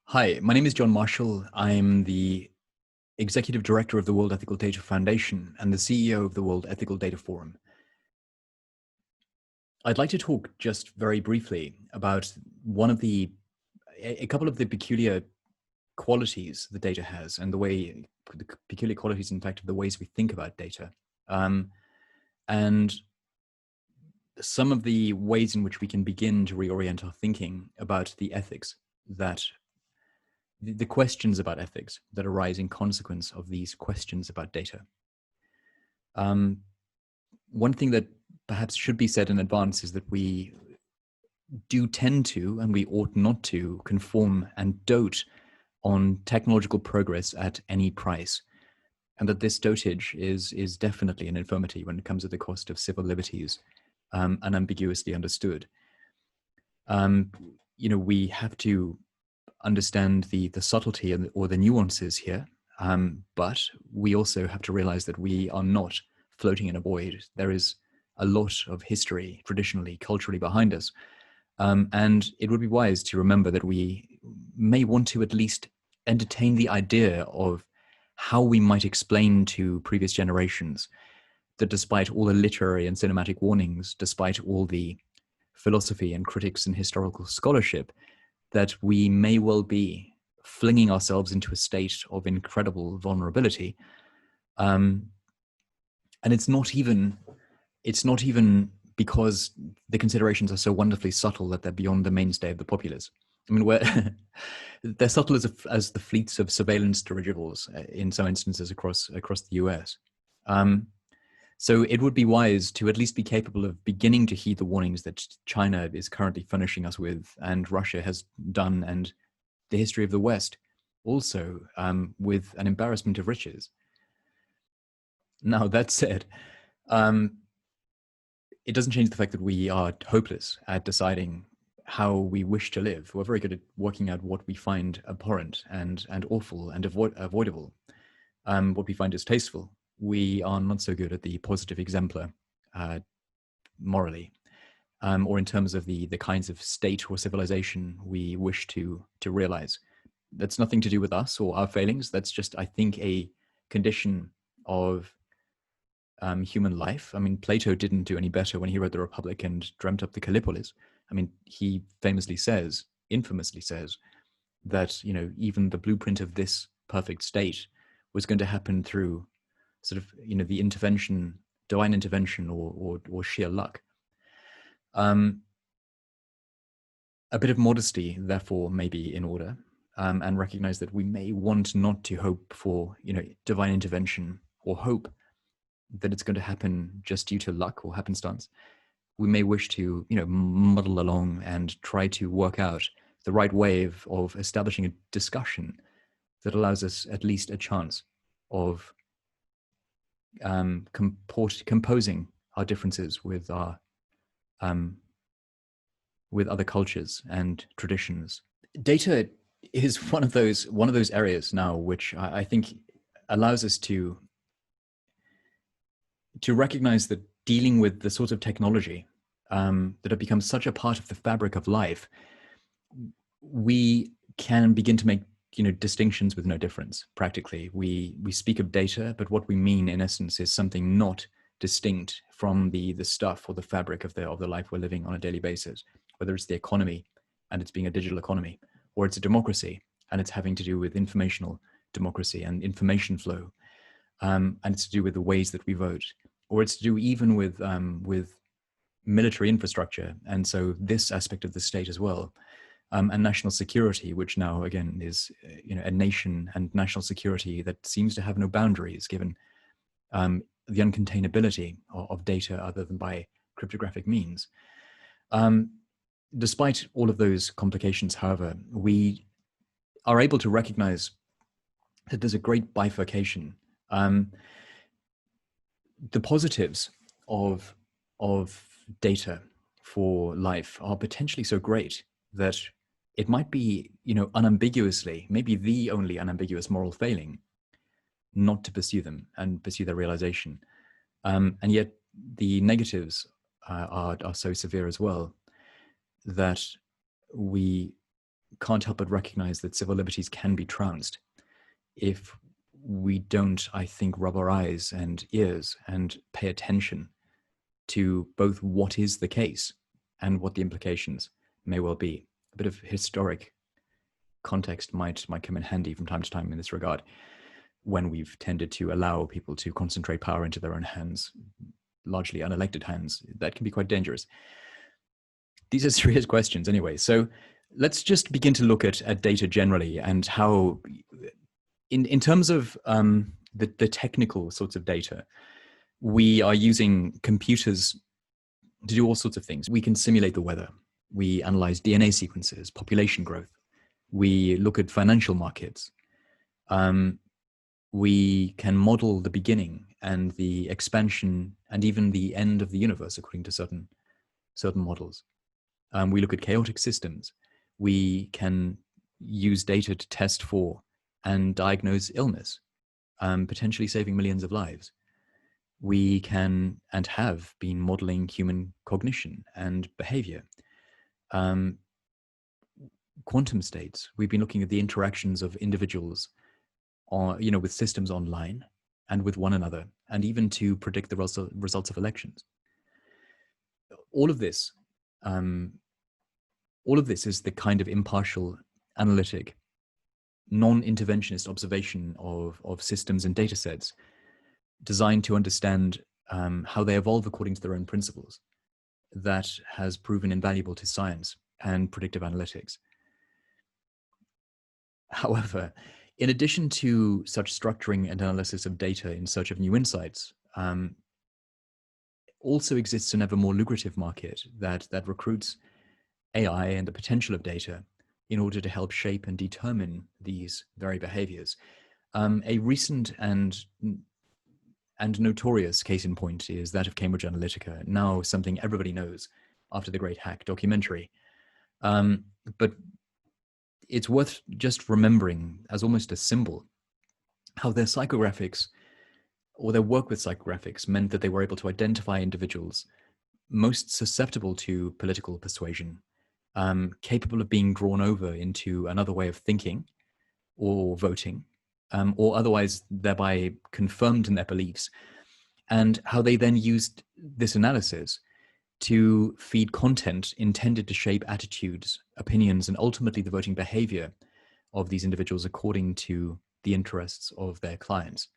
Hi, my name is John Marshall. I'm the Executive Director of the World Ethical Data Foundation and the CEO of the World Ethical Data Forum. I'd like to talk just very briefly about a couple of the peculiar qualities the data has and the peculiar qualities, in fact, of the ways we think about data. And some of the ways in which we can begin to reorient our thinking about the ethics the questions about ethics that arise in consequence of these questions about data. One thing that perhaps should be said in advance is that we do tend to, and we ought not to, conform and dote on technological progress at any price, and that this dotage is definitely an infirmity when it comes at the cost of civil liberties, unambiguously understood. We have to understand the subtlety or the nuances here, but we also have to realize that we are not floating in a void. There is a lot of history, traditionally, culturally behind us, and it would be wise to remember that we may want to at least entertain the idea of how we might explain to previous generations that despite all the literary and cinematic warnings, despite all the philosophy and critics and historical scholarship, that we may well be flinging ourselves into a state of incredible vulnerability. And it's not even because the considerations are so wonderfully subtle that they're beyond the mainstay of the populace. I mean, they're subtle as the fleets of surveillance dirigibles in some instances across the US. So it would be wise to at least be capable of beginning to heed the warnings that China is currently furnishing us with, and Russia has done, and the history of the West also, with an embarrassment of riches. Now, that said, it doesn't change the fact that we are hopeless at deciding how we wish to live. We're very good at working out what we find abhorrent and awful and avoidable, what we find distasteful. We are not so good at the positive exemplar morally, or in terms of the kinds of state or civilization we wish to realize. That's nothing to do with us or our failings. That's just, I think, a condition of human life. I mean, Plato didn't do any better when he wrote the Republic and dreamt up the Callipolis. I mean, he infamously says, that, even the blueprint of this perfect state was going to happen through sort of, the divine intervention or sheer luck. A bit of modesty, therefore, may be in order, and recognize that we may want not to hope for, divine intervention or hope that it's going to happen just due to luck or happenstance. We may wish to, muddle along and try to work out the right way of establishing a discussion that allows us at least a chance of composing our differences with other cultures and traditions. Data is one of those areas now which I think allows us to recognize that dealing with the sorts of technology that have become such a part of the fabric of life, we can begin to make distinctions with no difference. Practically, we speak of data, but what we mean in essence is something not distinct from the stuff or the fabric of the life we're living on a daily basis. Whether it's the economy and it's being a digital economy, or it's a democracy and it's having to do with informational democracy and information flow, and it's to do with the ways that we vote, or it's to do even with military infrastructure, and so this aspect of the state as well. And national security, which now again is a nation and national security that seems to have no boundaries, given the uncontainability of data other than by cryptographic means. Despite all of those complications, however, we are able to recognize that there's a great bifurcation. The positives of data for life are potentially so great that it might be, unambiguously, maybe the only unambiguous moral failing not to pursue them and pursue their realization. And yet the negatives are so severe as well that we can't help but recognize that civil liberties can be trounced if we don't, I think, rub our eyes and ears and pay attention to both what is the case and what the implications may well be. A bit of historic context might come in handy from time to time in this regard, when we've tended to allow people to concentrate power into their own hands, largely unelected hands. That can be quite dangerous. These are serious questions anyway. So let's just begin to look at data generally, and how, in terms of the technical sorts of data, we are using computers to do all sorts of things. We can simulate the weather. We analyze DNA sequences, population growth. We look at financial markets. We can model the beginning and the expansion and even the end of the universe according to certain models. We look at chaotic systems. We can use data to test for and diagnose illness, potentially saving millions of lives. We can and have been modeling human cognition and behavior. Quantum states. We've been looking at the interactions of individuals with systems online and with one another, and even to predict the results of elections. All of this is the kind of impartial, analytic, non-interventionist observation of systems and data sets designed to understand how they evolve according to their own principles, that has proven invaluable to science and predictive analytics. However, in addition to such structuring and analysis of data in search of new insights, also exists an ever more lucrative market that recruits AI and the potential of data in order to help shape and determine these very behaviors. A recent and notorious case in point is that of Cambridge Analytica, now something everybody knows after the Great Hack documentary. But it's worth just remembering, as almost a symbol, how their psychographics, or their work with psychographics, meant that they were able to identify individuals most susceptible to political persuasion, capable of being drawn over into another way of thinking or voting, or otherwise thereby confirmed in their beliefs, and how they then used this analysis to feed content intended to shape attitudes, opinions, and ultimately the voting behavior of these individuals according to the interests of their clients.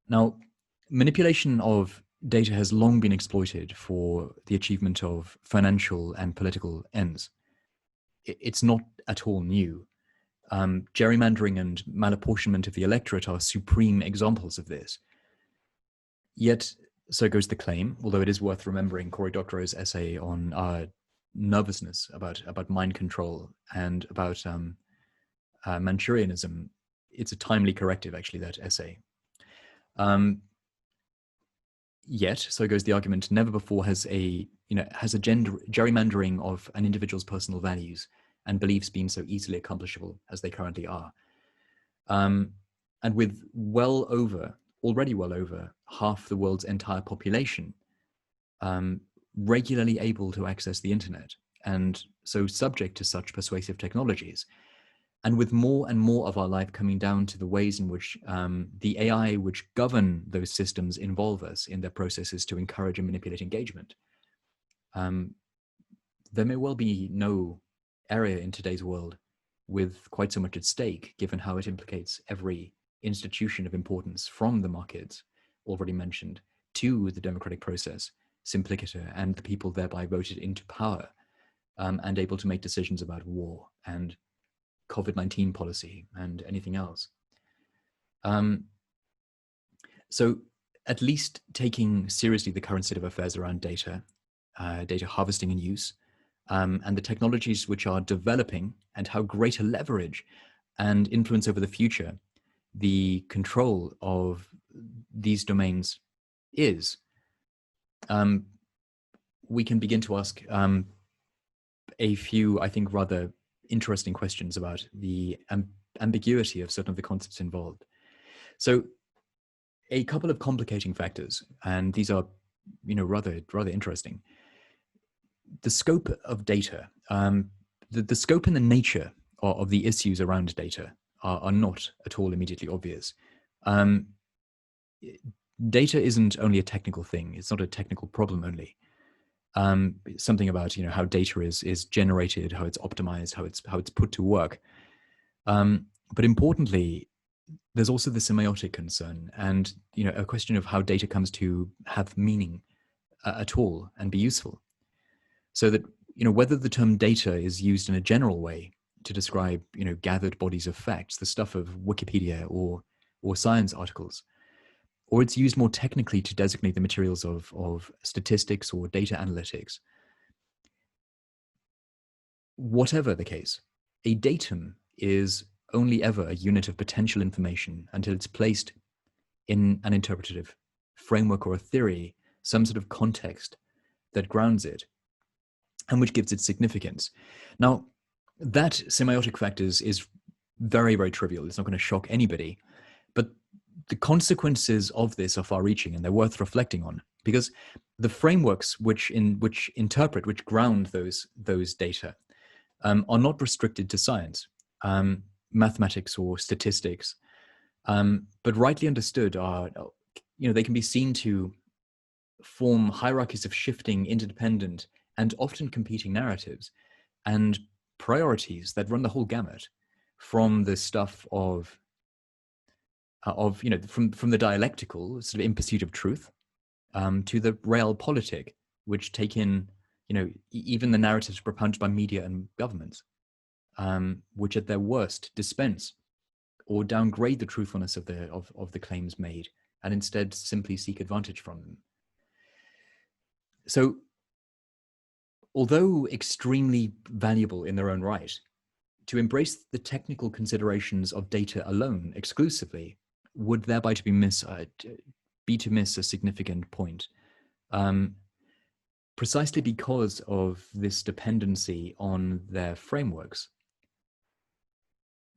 Now, manipulation of data has long been exploited for the achievement of financial and political ends. It's not at all new. Gerrymandering and malapportionment of the electorate are supreme examples of this. Yet, so goes the claim, although it is worth remembering Cory Doctorow's essay on nervousness about mind control and about Manchurianism. It's a timely corrective, actually, that essay. Yet, so goes the argument, never before has a gerrymandering of an individual's personal values and beliefs been so easily accomplishable as they currently are. And with already well over half the world's entire population regularly able to access the internet, and so subject to such persuasive technologies, and with more and more of our life coming down to the ways in which the AI which govern those systems involve us in their processes to encourage and manipulate engagement, there may well be no area in today's world with quite so much at stake, given how it implicates every institution of importance, from the markets already mentioned to the democratic process, simpliciter, and the people thereby voted into power and able to make decisions about war and COVID-19 policy and anything else. So at least taking seriously the current state of affairs around data harvesting and use, and the technologies which are developing, and how great a leverage and influence over the future the control of these domains is, we can begin to ask a few, I think, rather interesting questions about the ambiguity of certain of the concepts involved. So a couple of complicating factors, and these are, rather interesting. The scope of data. the scope and the nature of the issues around data are not at all immediately obvious. Data isn't only a technical thing. It's not a technical problem only. Something about how data is generated, how it's optimized, how it's put to work. But importantly, there's also the semiotic concern, and a question of how data comes to have meaning at all and be useful. So that whether the term data is used in a general way to describe gathered bodies of facts, the stuff of Wikipedia or science articles, or it's used more technically to designate the materials of statistics or data analytics. Whatever the case, a datum is only ever a unit of potential information until it's placed in an interpretative framework or a theory, some sort of context that grounds it and which gives it significance. Now, that semiotic fact is very, very trivial. It's not going to shock anybody, but the consequences of this are far-reaching, and they're worth reflecting on, because the frameworks which ground those data are not restricted to science, mathematics or statistics, but rightly understood are they can be seen to form hierarchies of shifting, interdependent, and often competing narratives and priorities that run the whole gamut, from the stuff of from the dialectical sort of in pursuit of truth, to the realpolitik, which take in even the narratives propounded by media and governments, which at their worst dispense or downgrade the truthfulness of the claims made and instead simply seek advantage from them. So, although extremely valuable in their own right, to embrace the technical considerations of data alone exclusively would thereby to miss a significant point, precisely because of this dependency on their frameworks.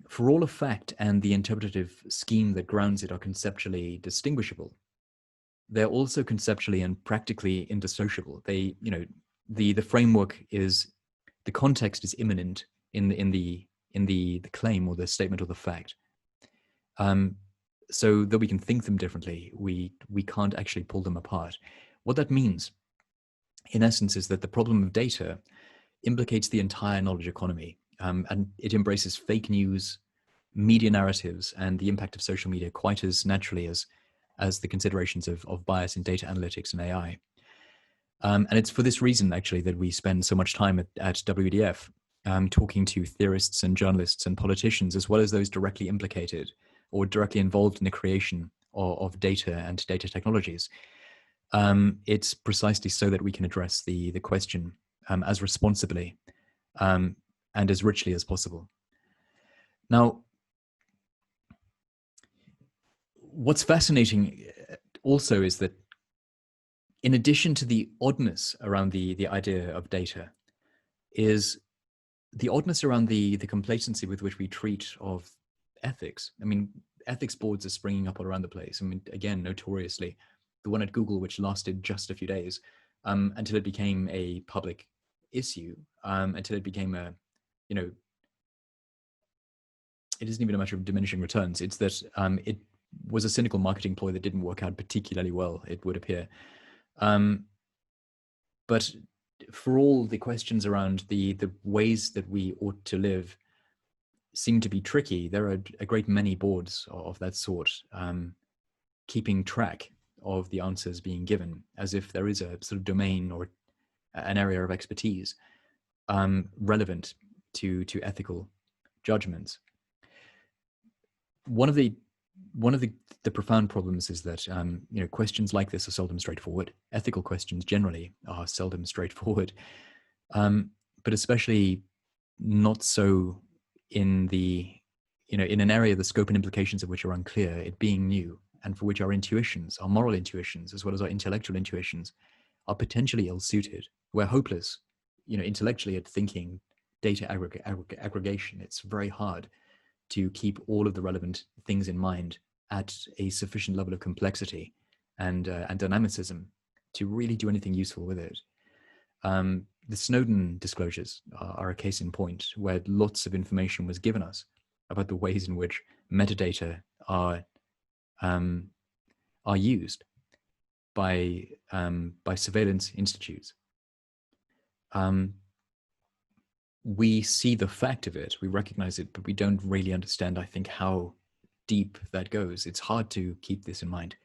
For all a fact and the interpretative scheme that grounds it are conceptually distinguishable, they're also conceptually and practically indissociable. They, the framework is, the context is immanent in the claim or the statement or the fact. So that we can think them differently, we can't actually pull them apart. What that means, in essence, is that the problem of data implicates the entire knowledge economy, and it embraces fake news, media narratives, and the impact of social media quite as naturally as the considerations of bias in data analytics and AI. And it's for this reason, actually, that we spend so much time at WEDF talking to theorists and journalists and politicians, as well as those directly implicated or directly involved in the creation of data and data technologies. It's precisely so that we can address the question as responsibly and as richly as possible. Now, what's fascinating also is that in addition to the oddness around the idea of data, is the oddness around the complacency with which we treat of ethics. I mean, ethics boards are springing up all around the place. I mean, again, notoriously, the one at Google, which lasted just a few days until it became a public issue, until it became a, it isn't even a matter of diminishing returns. It's that it was a cynical marketing ploy that didn't work out particularly well, it would appear. But for all the questions around the ways that we ought to live seem to be tricky, there are a great many boards of that sort keeping track of the answers being given, as if there is a sort of domain or an area of expertise relevant to ethical judgments. One of the profound problems is that questions like this are seldom straightforward. Ethical questions generally are seldom straightforward, but especially not so in in an area the scope and implications of which are unclear, it being new, and for which our intuitions, our moral intuitions, as well as our intellectual intuitions, are potentially ill-suited. We're hopeless, intellectually at thinking data aggregation. It's very hard to keep all of the relevant things in mind at a sufficient level of complexity and dynamicism to really do anything useful with it. The Snowden disclosures are a case in point, where lots of information was given us about the ways in which metadata are used by surveillance institutes. We see the fact of it, we recognize it, but we don't really understand, I think, how deep that goes. It's hard to keep this in mind.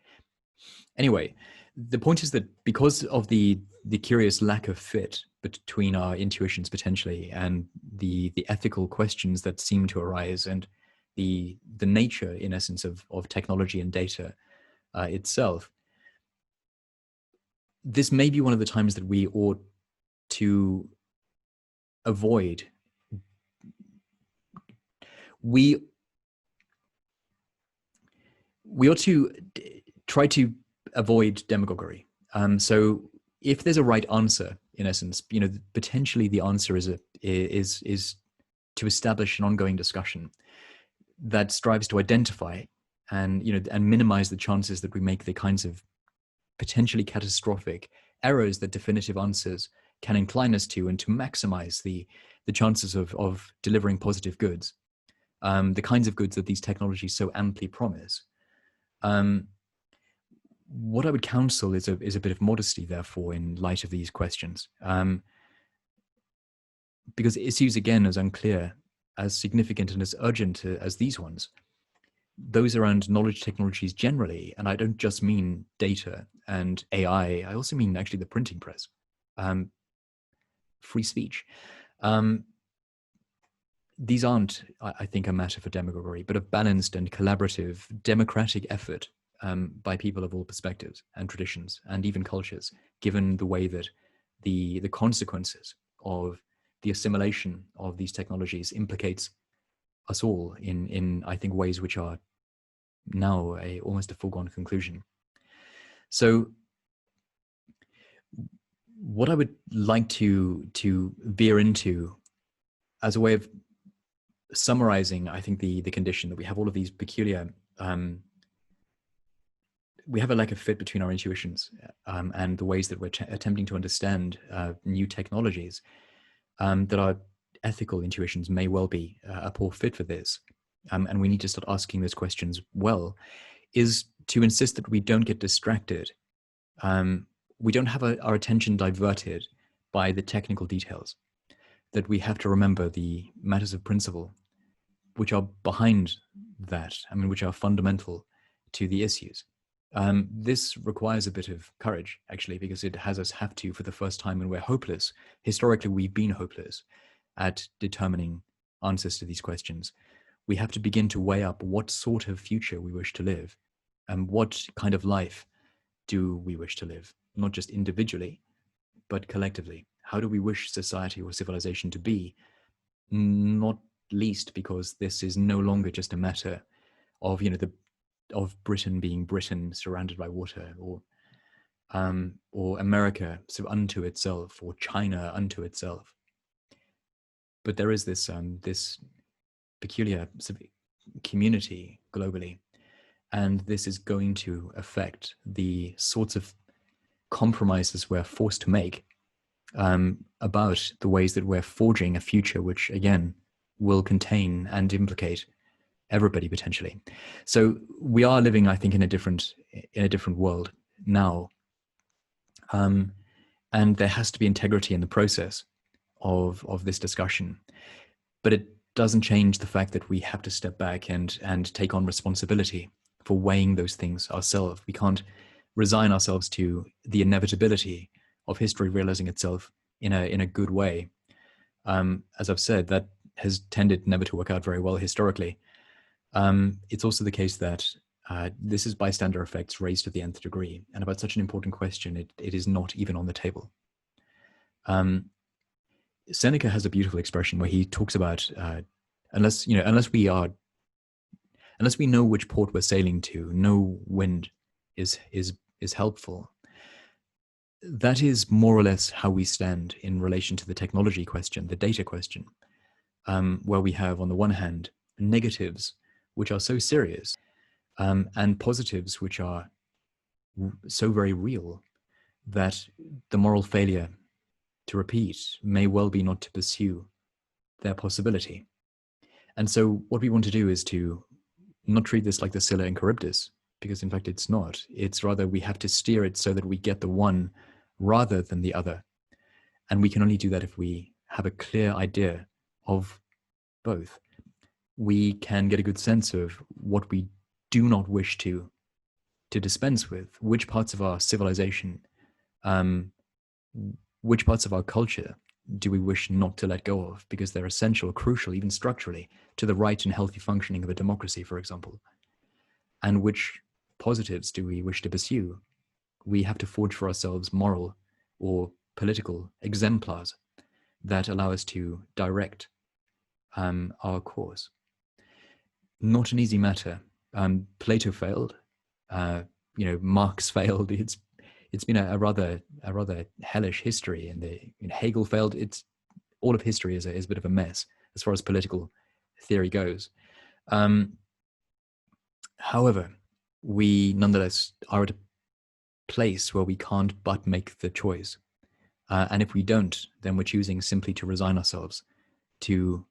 Anyway, the point is that because of the curious lack of fit between our intuitions potentially and the ethical questions that seem to arise, and the nature, in essence, of technology and data itself, this may be one of the times that we ought to avoid. We ought to try to avoid demagoguery. So if there's a right answer, in essence, potentially the answer is to establish an ongoing discussion that strives to identify and minimize the chances that we make the kinds of potentially catastrophic errors that definitive answers can incline us to, and to maximize the chances of delivering positive goods, the kinds of goods that these technologies so amply promise. What I would counsel is a bit of modesty, therefore, in light of these questions, because issues, again, as unclear, as significant, and as urgent as these ones, those around knowledge technologies generally, and I don't just mean data and AI, I also mean actually the printing press, free speech. These aren't, I think, a matter for demagoguery, but a balanced and collaborative democratic effort by people of all perspectives and traditions and even cultures, given the way that the consequences of the assimilation of these technologies implicates us all in I think, ways which are now almost a foregone conclusion. So what I would like to veer into as a way of summarizing, I think, the condition that we have all of these peculiar, we have a lack of fit between our intuitions and the ways that we're attempting to understand new technologies, that our ethical intuitions may well be a poor fit for this. And we need to start asking those questions well, is to insist that we don't get distracted. We don't have our attention diverted by the technical details, that we have to remember the matters of principle, which are behind that, which are fundamental to the issues. This requires a bit of courage, actually, because it has us have to, for the first time when we're hopeless, historically we've been hopeless at determining answers to these questions. We have to begin to weigh up what sort of future we wish to live, and what kind of life do we wish to live, not just individually, but collectively. How do we wish society or civilization to be? Not least because this is no longer just a matter of, of Britain being Britain surrounded by water, or America so unto itself, or China unto itself. But there is this this peculiar community globally, and this is going to affect the sorts of compromises we're forced to make about the ways that we're forging a future which, again, will contain and implicate everybody potentially. So we are living, I think, in a different world now, and there has to be integrity in the process of this discussion. But it doesn't change the fact that we have to step back and take on responsibility for weighing those things ourselves. We can't resign ourselves to the inevitability of history realizing itself in a good way. As I've said, that has tended never to work out very well historically. It's also the case that this is bystander effects raised to the nth degree, and about such an important question, it is not even on the table. Seneca has a beautiful expression where he talks about unless we know which port we're sailing to, no wind is helpful. That is more or less how we stand in relation to the technology question, the data question, where we have, on the one hand, negatives which are so serious, and positives which are so very real, that the moral failure to repeat may well be not to pursue their possibility. And so what we want to do is to not treat this like the Scylla and Charybdis, because in fact it's not. It's rather we have to steer it so that we get the one rather than the other. And we can only do that if we have a clear idea of both. We can get a good sense of what we do not wish to dispense with, which parts of our civilization, which parts of our culture do we wish not to let go of, because they're essential, crucial, even structurally, to the right and healthy functioning of a democracy, for example. And which positives do we wish to pursue? We have to forge for ourselves moral or political exemplars that allow us to direct our course. Not an easy matter. Plato failed. Marx failed. It's been a rather hellish history, and Hegel failed. It's all of history is a bit of a mess as far as political theory goes. However, we nonetheless are at a place where we can't but make the choice. And if we don't, then we're choosing simply to resign ourselves to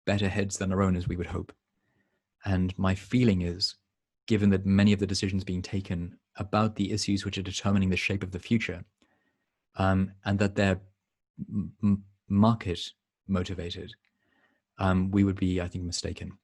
better heads than our own, as we would hope. And my feeling is, given that many of the decisions being taken about the issues which are determining the shape of the future, and that they're market motivated, we would be, I think, mistaken.